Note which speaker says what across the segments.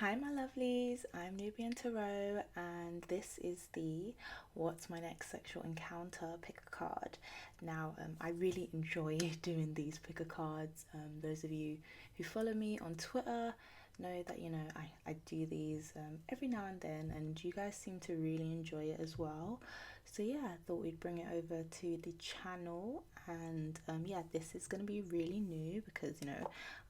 Speaker 1: Hi my lovelies, I'm Nubian Tarot and this is the What's My Next Sexual Encounter pick a card. Now I really enjoy doing these pick a cards. Those of you who follow me on Twitter know that I do these every now and then, and you guys seem to really enjoy it as well. So yeah, I thought we'd bring it over to the channel, and yeah, this is going to be really new because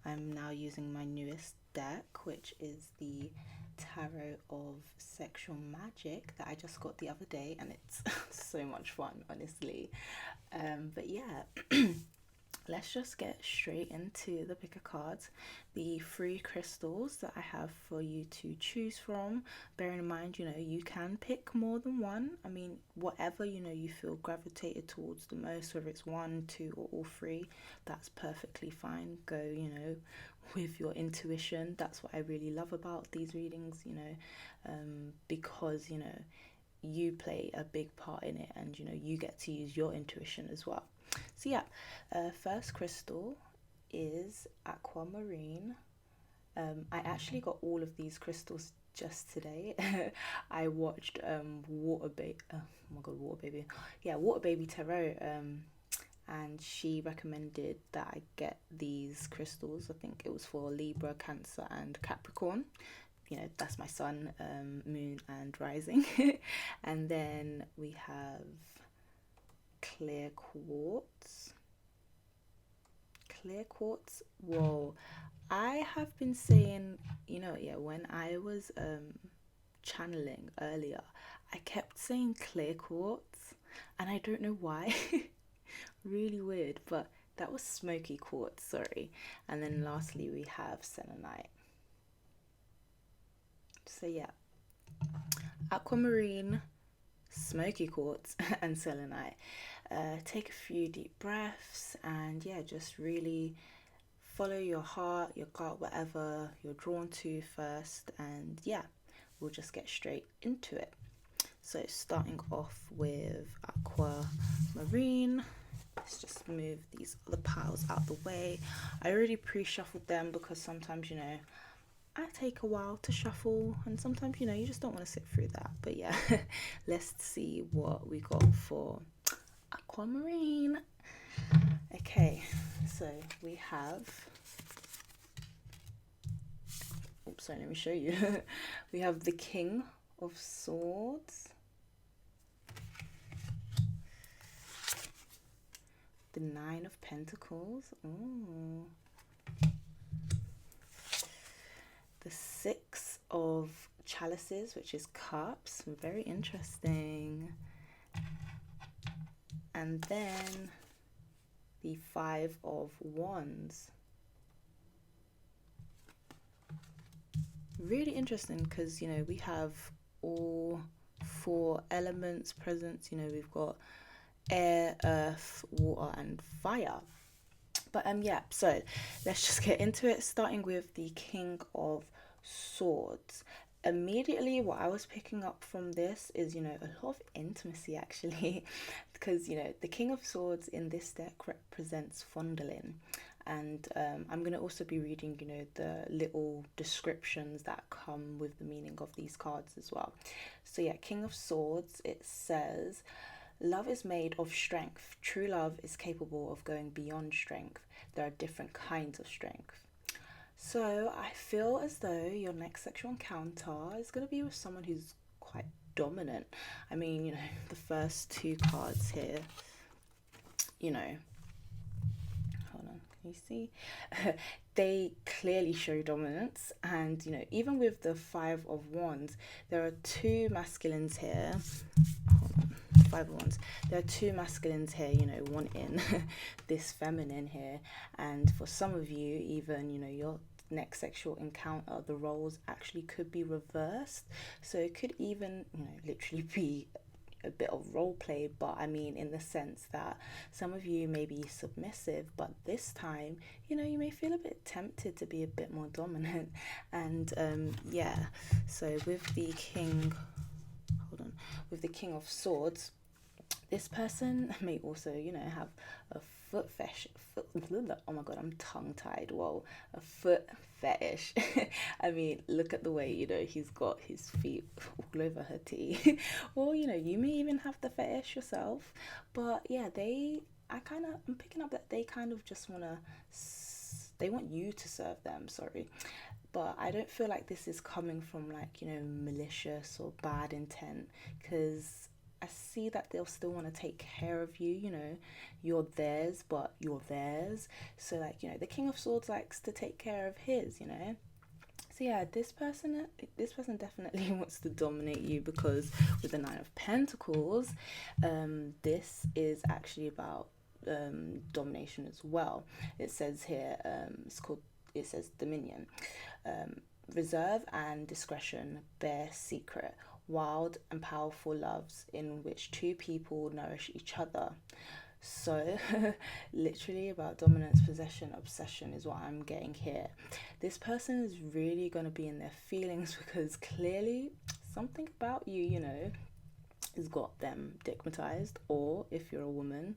Speaker 1: I'm now using my newest deck, which is the Tarot of Sexual Magic that I just got the other day, and it's so much fun, honestly. But yeah, let's just get straight into the pick a cards. The free crystals that I have for you to choose from. Bearing in mind, you can pick more than one. I mean, whatever you feel gravitated towards the most, whether it's one, two, or all three, that's perfectly fine. Go, with your intuition. That's what I really love about these readings, because you play a big part in it, and you get to use your intuition as well. So yeah, first crystal is Aquamarine. I actually got all of these crystals just today. I watched Water Baby. Oh my god, Water Baby. Yeah, Water Baby Tarot. And she recommended that I get these crystals. I think it was for Libra, Cancer, and Capricorn. That's my sun, moon, and rising. And then we have clear quartz. Clear quartz. Whoa. I have been saying, yeah, when I was channeling earlier, I kept saying clear quartz, and I don't know why. Really weird, but that was Smoky Quartz, sorry. And then lastly, we have Selenite. So yeah, Aquamarine, Smoky Quartz, and Selenite. Take a few deep breaths, and yeah, just really follow your heart, your gut, whatever you're drawn to first, and yeah, we'll just get straight into it. So starting off with Aquamarine. Let's just move these other piles out the way. I already pre-shuffled them because sometimes I take a while to shuffle, and sometimes you just don't want to sit through that. But yeah, let's see what we got for Aquamarine. Okay, so we have, oops, sorry, let me show you. We have the King of Swords, the Nine of Pentacles, ooh, the Six of Chalices, which is cups, very interesting, and then the Five of Wands. Really interesting because we have all four elements present. We've got air, earth, water, and fire. But yeah, so let's just get into it, starting with the King of Swords. Immediately what I was picking up from this is a lot of intimacy, actually, because the King of Swords in this deck represents fondling, and I'm going to also be reading the little descriptions that come with the meaning of these cards as well. So yeah, King of Swords, it says, love is made of strength. True love is capable of going beyond strength. There are different kinds of strength. So I feel as though your next sexual encounter is going to be with someone who's quite dominant. I mean, the first two cards here, hold on, can you see? They clearly show dominance, and even with the Five of Wands, there are two masculines here. Hold on. Five of Wands. There are two masculines here, wanting this feminine here, and for some of you, even your next sexual encounter, the roles actually could be reversed. So it could even literally be a bit of role play, but I mean in the sense that some of you may be submissive, but this time you may feel a bit tempted to be a bit more dominant. And yeah, so with the King, hold on, with the King of Swords, This person may also, have a foot fetish. Oh my god, I'm tongue tied. Whoa, a foot fetish. I mean, look at the way, he's got his feet all over her tea. Or, you may even have the fetish yourself. But yeah, I'm picking up that they kind of just they want you to serve them, sorry. But I don't feel like this is coming from like, malicious or bad intent, because I see that they'll still want to take care of you, you're theirs, but you're theirs. So like, the King of Swords likes to take care of his. So yeah, this person definitely wants to dominate you, because with the Nine of Pentacles, this is actually about domination as well. It says here, it says dominion. Um, Reserve and discretion bear secret, wild and powerful loves in which two people nourish each other. So, literally about dominance, possession, obsession is what I'm getting here. This person is really going to be in their feelings because clearly something about you, has got them digmatized, or if you're a woman,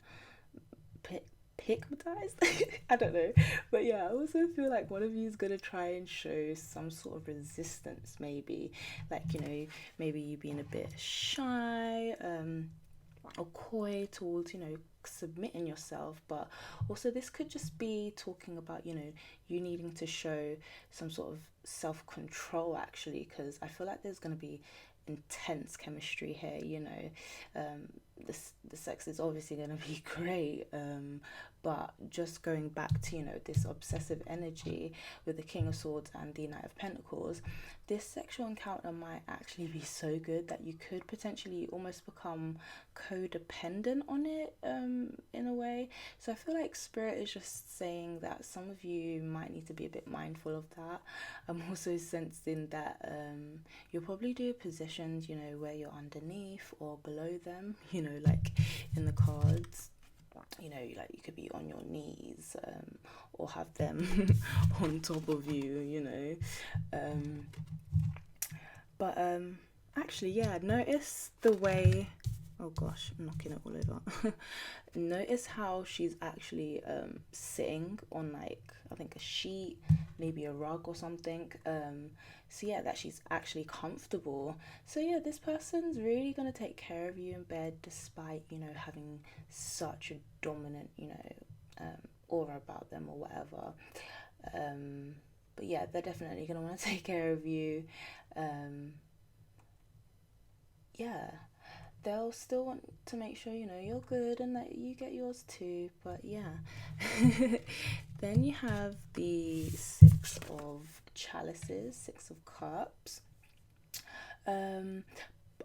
Speaker 1: pigmatized. I don't know, but yeah, I also feel like one of you is gonna try and show some sort of resistance, maybe like, maybe you being a bit shy, or coy towards, submitting yourself. But also this could just be talking about, you needing to show some sort of self-control, actually, because I feel like there's going to be intense chemistry here. The sex is obviously going to be great, but just going back to, this obsessive energy with the King of Swords and the Knight of Pentacles, this sexual encounter might actually be so good that you could potentially almost become codependent on it, in a way. So I feel like Spirit is just saying that some of you might need to be a bit mindful of that. I'm also sensing that you'll probably do positions, where you're underneath or below them, like in the cards. Like you could be on your knees, or have them on top of you. Um, but actually, yeah, notice the way. Oh gosh, I'm knocking it all over. Notice how she's actually sitting on, like, I think a sheet, maybe a rug or something. So yeah, that she's actually comfortable. So yeah, this person's really gonna take care of you in bed, despite, having such a dominant, aura about them or whatever. But yeah, they're definitely gonna want to take care of you. Um, yeah, they'll still want to make sure, you're good and that you get yours too. But yeah. Then you have the Six of Chalices, Six of Cups. um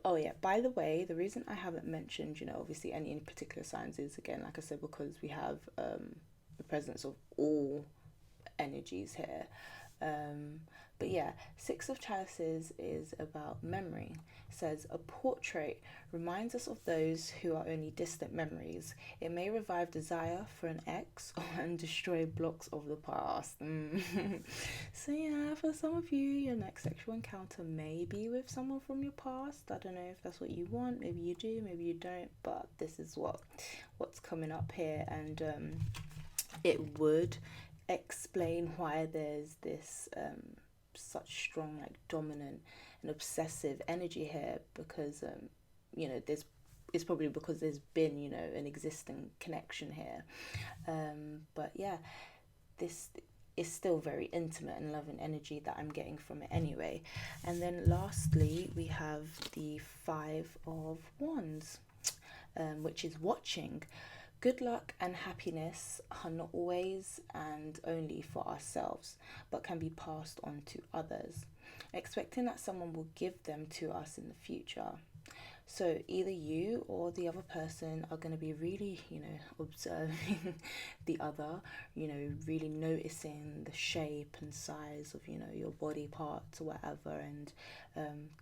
Speaker 1: oh yeah, by the way, the reason I haven't mentioned, obviously any particular signs is, again, like I said, because we have the presence of all energies here. Um, but yeah, Six of Chalices is about memory. It says a portrait reminds us of those who are only distant memories. It may revive desire for an ex and destroy blocks of the past. So yeah, for some of you, your next sexual encounter may be with someone from your past. I don't know if that's what you want. Maybe you do, maybe you don't. But this is what's coming up here, and it would explain why there's this such strong, like, dominant and obsessive energy here, because there's it's probably because there's been, an existing connection here. But yeah, this is still very intimate and loving energy that I'm getting from it anyway. And then lastly, we have the Five of Wands, which is watching. Good luck and happiness are not always and only for ourselves, but can be passed on to others, expecting that someone will give them to us in the future. So either you or the other person are going to be really, observing the other, really noticing the shape and size of, your body parts or whatever. And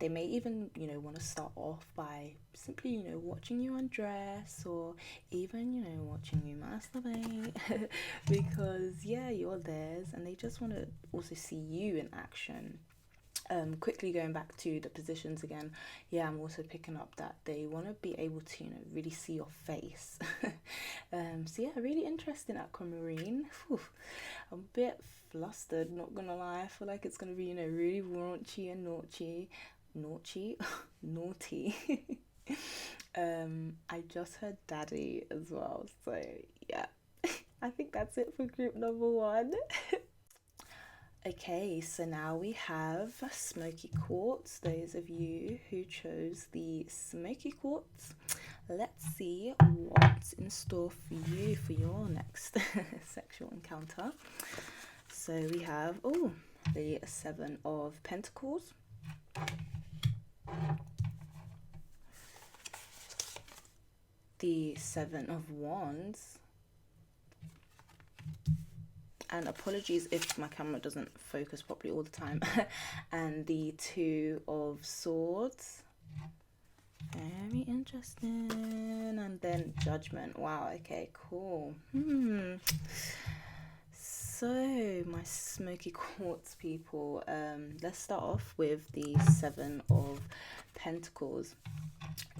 Speaker 1: they may even, want to start off by simply, watching you undress, or even, watching you masturbate because, yeah, you're theirs, and they just want to also see you in action. Quickly going back to the positions again, yeah, I'm also picking up that they want to be able to, really see your face. So yeah, really interesting, Aquamarine. Whew. I'm a bit flustered, not gonna lie. I feel like it's gonna be, really raunchy and naughty, naughty. I just heard daddy as well, so yeah, I think that's it for group number one. Okay, so now we have Smoky Quartz. Those of you who chose the Smoky Quartz, let's see what's in store for you for your next sexual encounter. So we have, the Seven of Pentacles, the Seven of Wands, and apologies if my camera doesn't focus properly all the time, and the Two of Swords. Very interesting. And then Judgment. Wow, okay, cool. So my Smoky Quartz people, let's start off with the Seven of Pentacles.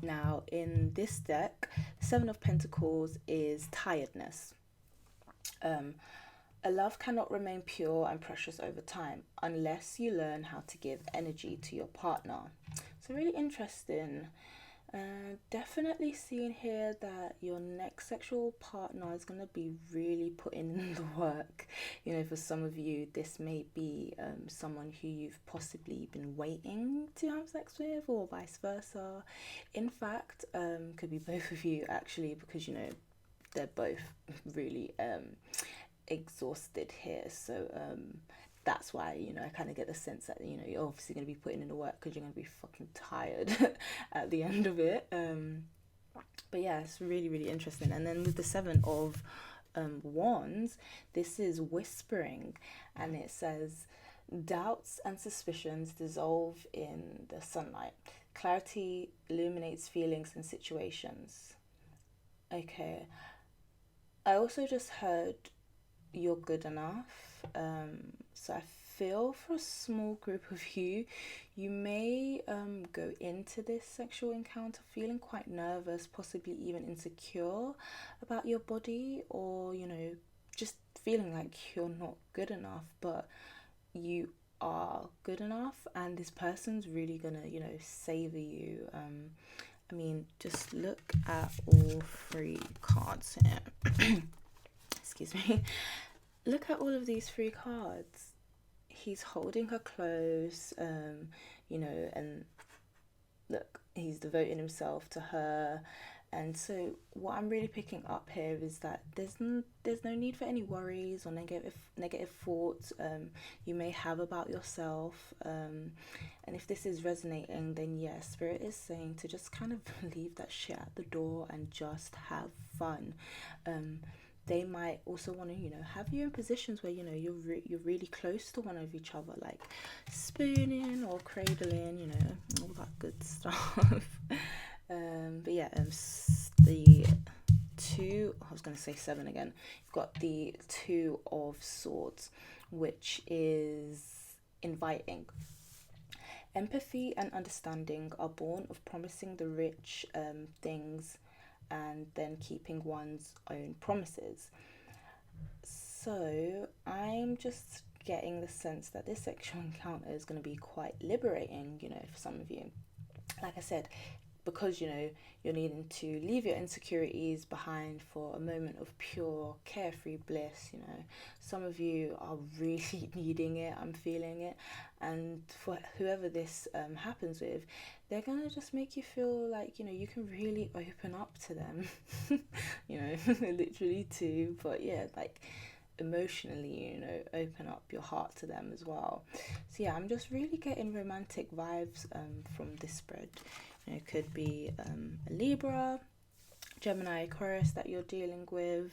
Speaker 1: Now in this deck, Seven of Pentacles is tiredness. A love cannot remain pure and precious over time unless you learn how to give energy to your partner. So really interesting. Definitely seeing here that your next sexual partner is going to be really putting in the work. For some of you, this may be someone who you've possibly been waiting to have sex with, or vice versa. In fact, could be both of you actually, because they're both really exhausted here. So that's why I kind of get the sense that you're obviously going to be putting in the work because you're going to be fucking tired at the end of it. But yeah, it's really, really interesting. And then with the Seven of Wands, this is whispering, and it says doubts and suspicions dissolve in the sunlight. Clarity illuminates feelings and situations. Okay, I also just heard you're good enough. So I feel for a small group of you, you may go into this sexual encounter feeling quite nervous, possibly even insecure about your body, or just feeling like you're not good enough, but you are good enough, and this person's really gonna savor you. I mean, just look at all three cards here. Excuse me. Look at all of these three cards. He's holding her close, and look, he's devoting himself to her. And so what I'm really picking up here is that there's no need for any worries or negative thoughts you may have about yourself. And if this is resonating, then yes, Spirit is saying to just kind of leave that shit at the door and just have fun. They might also want to, have you in positions where, you're really close to one of each other, like spooning or cradling, all that good stuff. But yeah, the two, I was going to say seven again. You've got the Two of Swords, which is inviting. Empathy and understanding are born of promising the rich things and then keeping one's own promises. So I'm just getting the sense that this sexual encounter is going to be quite liberating, for some of you. Like I said, because you're needing to leave your insecurities behind for a moment of pure carefree bliss. Some of you are really needing it. I'm feeling it. And for whoever this happens with, they're gonna just make you feel like you can really open up to them. Literally too, but yeah, like emotionally, open up your heart to them as well. So yeah, I'm just really getting romantic vibes from this spread. It could be a Libra, Gemini, Aquarius that you're dealing with,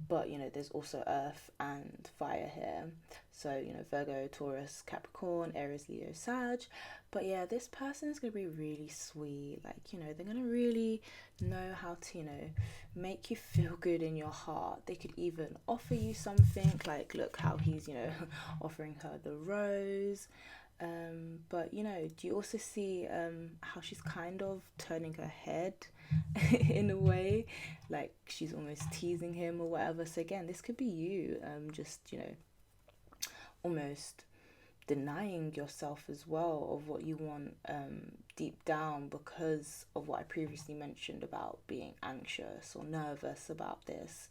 Speaker 1: but you know, there's also earth and fire here. So you know, Virgo, Taurus, Capricorn, Aries, Leo, Sag. But yeah, this person is going to be really sweet. Like, you know, they're going to really know how to, you know, make you feel good in your heart. They could even offer you something, like look how he's, you know, offering her the rose. But you know, do you also see how she's kind of turning her head in a way, like she's almost teasing him or whatever? So again, this could be you, just, you know, almost denying yourself as well of what you want deep down, because of what I previously mentioned about being anxious or nervous about this.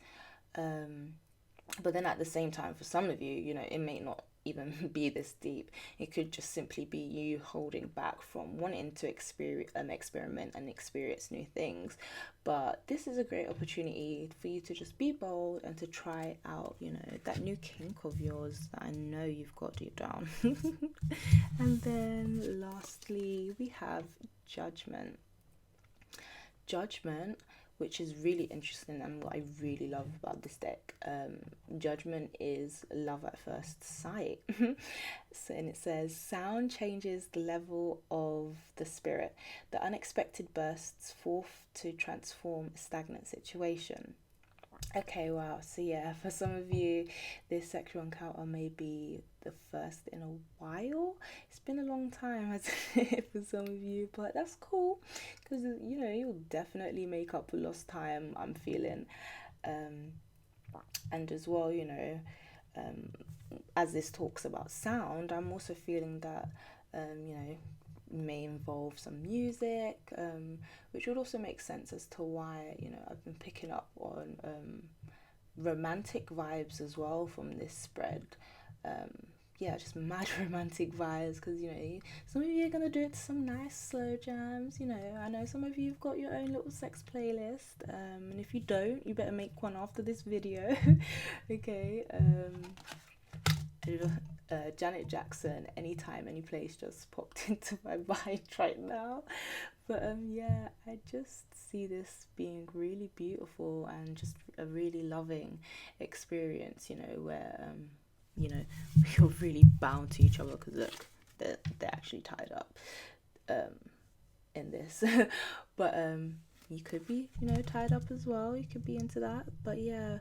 Speaker 1: um but then at the same time, for some of you, you know, it may not even be this deep. It could just simply be you holding back from wanting to experiment and experience new things. But this is a great opportunity for you to just be bold and to try out, you know, that new kink of yours that I know you've got deep down. And then lastly, we have judgment. Judgment, which is really interesting and what I really love about this deck. Judgment is love at first sight. So, and it says, sound changes the level of the spirit. The unexpected bursts forth to transform a stagnant situation. Okay, wow. So yeah, for some of you, this sexual encounter may be the first in a while. It's been a long time for some of you, but that's cool, because you know, you'll definitely make up for lost time, I'm feeling. Um, and as well, you know, um, as this talks about sound, I'm also feeling that, you know, may involve some music, which would also make sense as to why, you know, I've been picking up on romantic vibes as well from this spread. Um, yeah, just mad romantic vibes, because you know, some of you are gonna do it to some nice slow jams. You know, I know some of you've got your own little sex playlist, and if you don't, you better make one after this video. Okay. Janet Jackson, anytime, any place, just popped into my mind right now. But yeah, I just see this being really beautiful and just a really loving experience, you know, where you know, you're really bound to each other, because look, they're actually tied up in this. But you could be, you know, tied up as well. You could be into that. But yeah,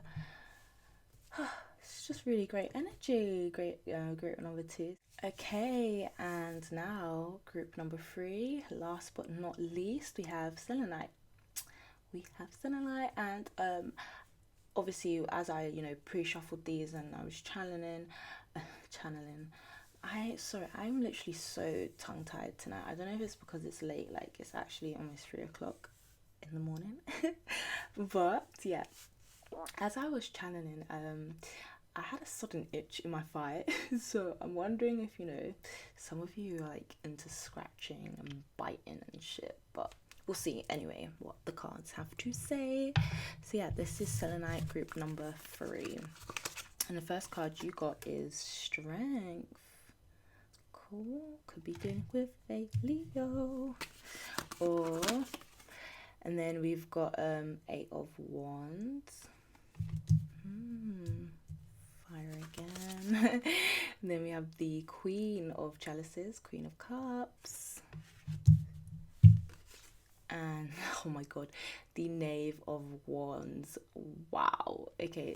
Speaker 1: it's just really great energy. Great number two. Okay, and now group number three. Last but not least, we have Selenite. And obviously, as I, you know, pre-shuffled these and I was channeling. I'm literally so tongue-tied tonight. I don't know if it's because it's late. Like, it's actually almost 3 o'clock in the morning. But yeah, as I was channeling, I had a sudden itch in my thigh. So I'm wondering if, you know, some of you are like into scratching and biting and shit, but we'll see anyway what the cards have to say. So yeah, this is Selenite group number 3. And the first card you got is Strength. Cool. Could be dealing with a Leo. Or, and then we've got 8 of Wands. Fire again. And then we have the Queen of Chalices, Queen of Cups. And oh my god, the Knave of Wands. Wow. Okay.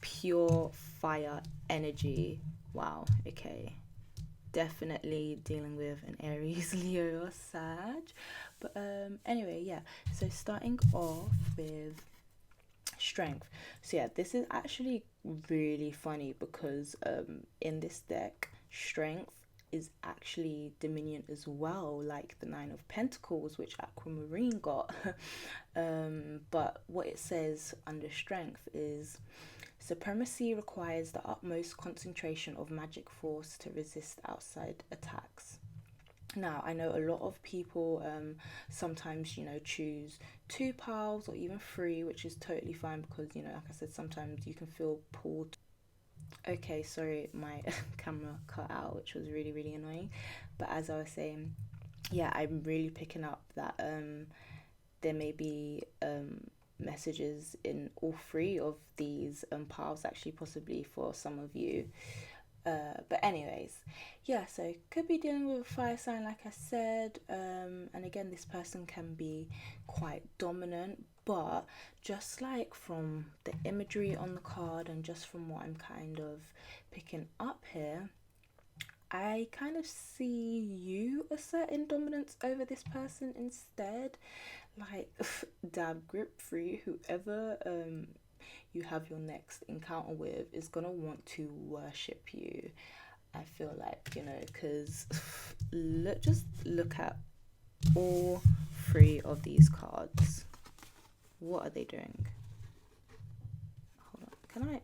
Speaker 1: Pure fire energy. Wow. Okay. Definitely dealing with an Aries, Leo, or Sag. But anyway, yeah. So starting off with Strength. So yeah, this is actually really funny, because in this deck, Strength is actually Dominion as well, like the 9 of Pentacles, which Aquamarine got. But what it says under Strength is, supremacy requires the utmost concentration of magic force to resist outside attacks. Now, I know a lot of people sometimes, you know, choose 2 piles or even 3, which is totally fine, because, you know, like I said, sometimes you can feel pulled. Okay, sorry, my camera cut out, which was really, really annoying. But as I was saying, yeah, I'm really picking up that there may be messages in all three of these paths, actually, possibly for some of you. But anyways, yeah, so could be dealing with a fire sign, like I said. And again, this person can be quite dominant, but just like from the imagery on the card and just from what I'm kind of picking up here, I kind of see you asserting dominance over this person instead. Like, damn, grip free, whoever you have your next encounter with is gonna want to worship you. I feel like, because just look at all three of these cards. What are they doing? Hold on, can I,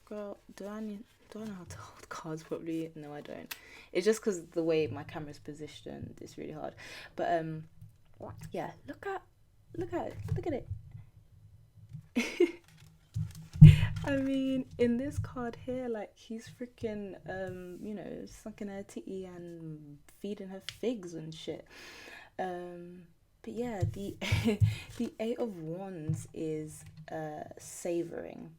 Speaker 1: girl? Do I know how to hold cards properly? No, I don't. It's just because the way my camera's positioned, it's really hard. But yeah, look at it. I mean, in this card here, like, he's freaking, sucking her titty and feeding her figs and shit. But yeah, the the Eight of Wands is savoring.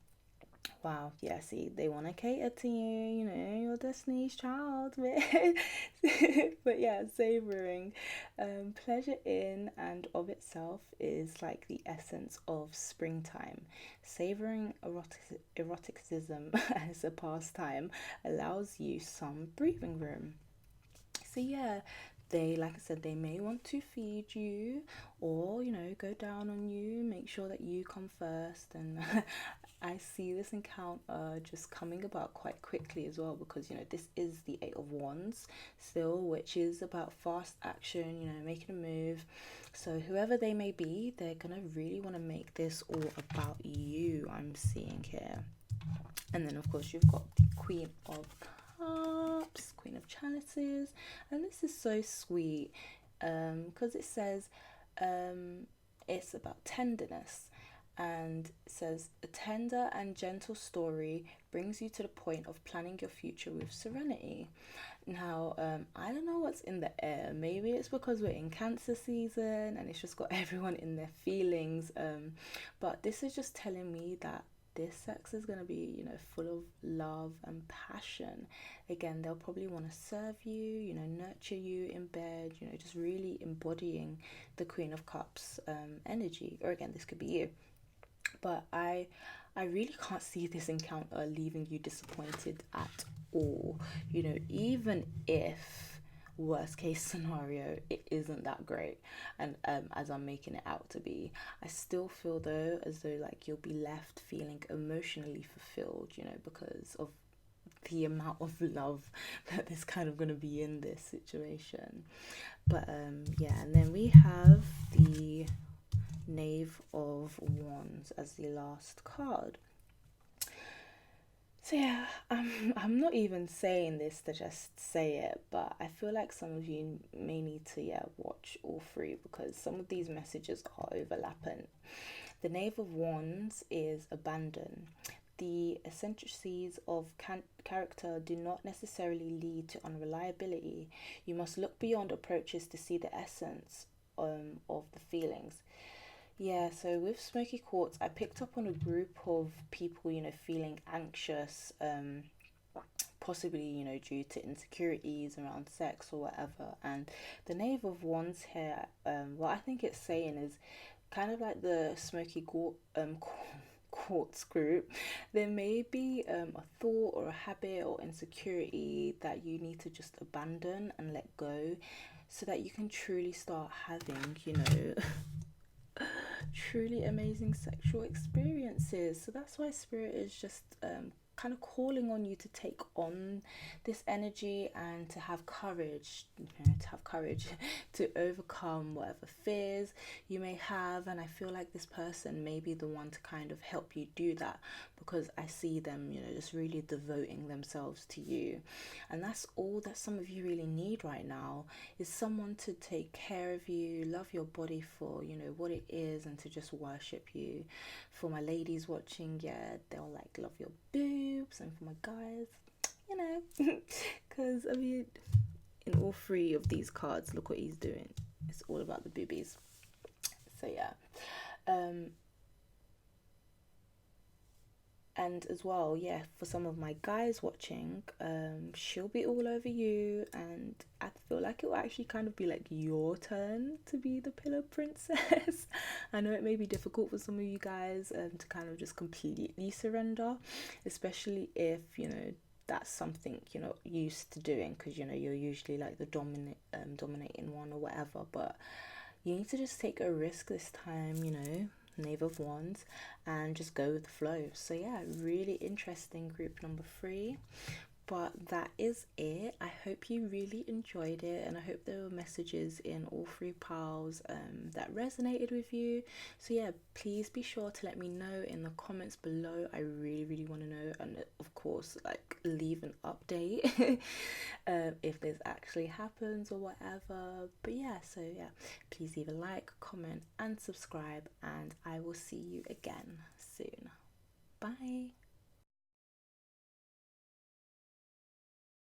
Speaker 1: Wow, yeah, see, they want to cater to you, your Destiny's Child, but yeah, savoring. Pleasure in and of itself is like the essence of springtime. Savoring eroticism as a pastime allows you some breathing room. So yeah, they, like I said, they may want to feed you or, go down on you, make sure that you come first. And I see this encounter just coming about quite quickly as well, because this is the Eight of Wands still, which is about fast action, making a move. So whoever they may be, they're gonna really want to make this all about you, I'm seeing here. And then of course you've got the Queen of Cups, Queen of Chalices, and this is so sweet because it says it's about tenderness, and it says a tender and gentle story brings you to the point of planning your future with serenity. Now, I don't know what's in the air. Maybe it's because we're in Cancer season and it's just got everyone in their feelings. But this is just telling me that this sex is going to be, full of love and passion. Again, they'll probably want to serve you, nurture you in bed, just really embodying the Queen of Cups energy. Or again, this could be you. But I really can't see this encounter leaving you disappointed at all. Even if worst case scenario it isn't that great, and as I'm making it out to be, I still feel though as though like you'll be left feeling emotionally fulfilled, because of the amount of love that there's kind of going to be in this situation. But yeah, and then we have the Knave of Wands as the last card. So yeah, I'm not even saying this to just say it, but I feel like some of you may need to watch all three, because some of these messages are overlapping. The Knave of Wands is abandon. The eccentricities of character do not necessarily lead to unreliability. You must look beyond approaches to see the essence of the feelings. Yeah, so with Smoky Quartz, I picked up on a group of people, feeling anxious, possibly, due to insecurities around sex or whatever. And the Knave of Wands here, what I think it's saying is kind of like the Smoky Quartz group. There may be a thought or a habit or insecurity that you need to just abandon and let go, so that you can truly start having, truly amazing sexual experiences. So that's why Spirit is just kind of calling on you to take on this energy and to have courage, to overcome whatever fears you may have. And I feel like this person may be the one to kind of help you do that, because I see them, just really devoting themselves to you. And that's all that some of you really need right now, is someone to take care of you, love your body for, what it is, and to just worship you. For my ladies watching, they'll like love your boobs, and for my guys, because I mean, in all three of these cards, look what he's doing. It's all about the boobies. So yeah, And as well, yeah, for some of my guys watching, she'll be all over you, and I feel like it will actually kind of be like your turn to be the pillow princess. I know it may be difficult for some of you guys to kind of just completely surrender, especially if, you know, that's something you're not used to doing, because, you know, you're usually like the dominating one or whatever. But you need to just take a risk this time, you know, Knave of Wands, and just go with the flow. So yeah, really interesting group number 3. But that is it. I hope you really enjoyed it, and I hope there were messages in all 3 piles that resonated with you. So yeah, please be sure to let me know in the comments below. I really want to know, and of course, like, leave an update if this actually happens or whatever. But yeah, so yeah, please leave a like, comment and subscribe, and I will see you again soon. Bye.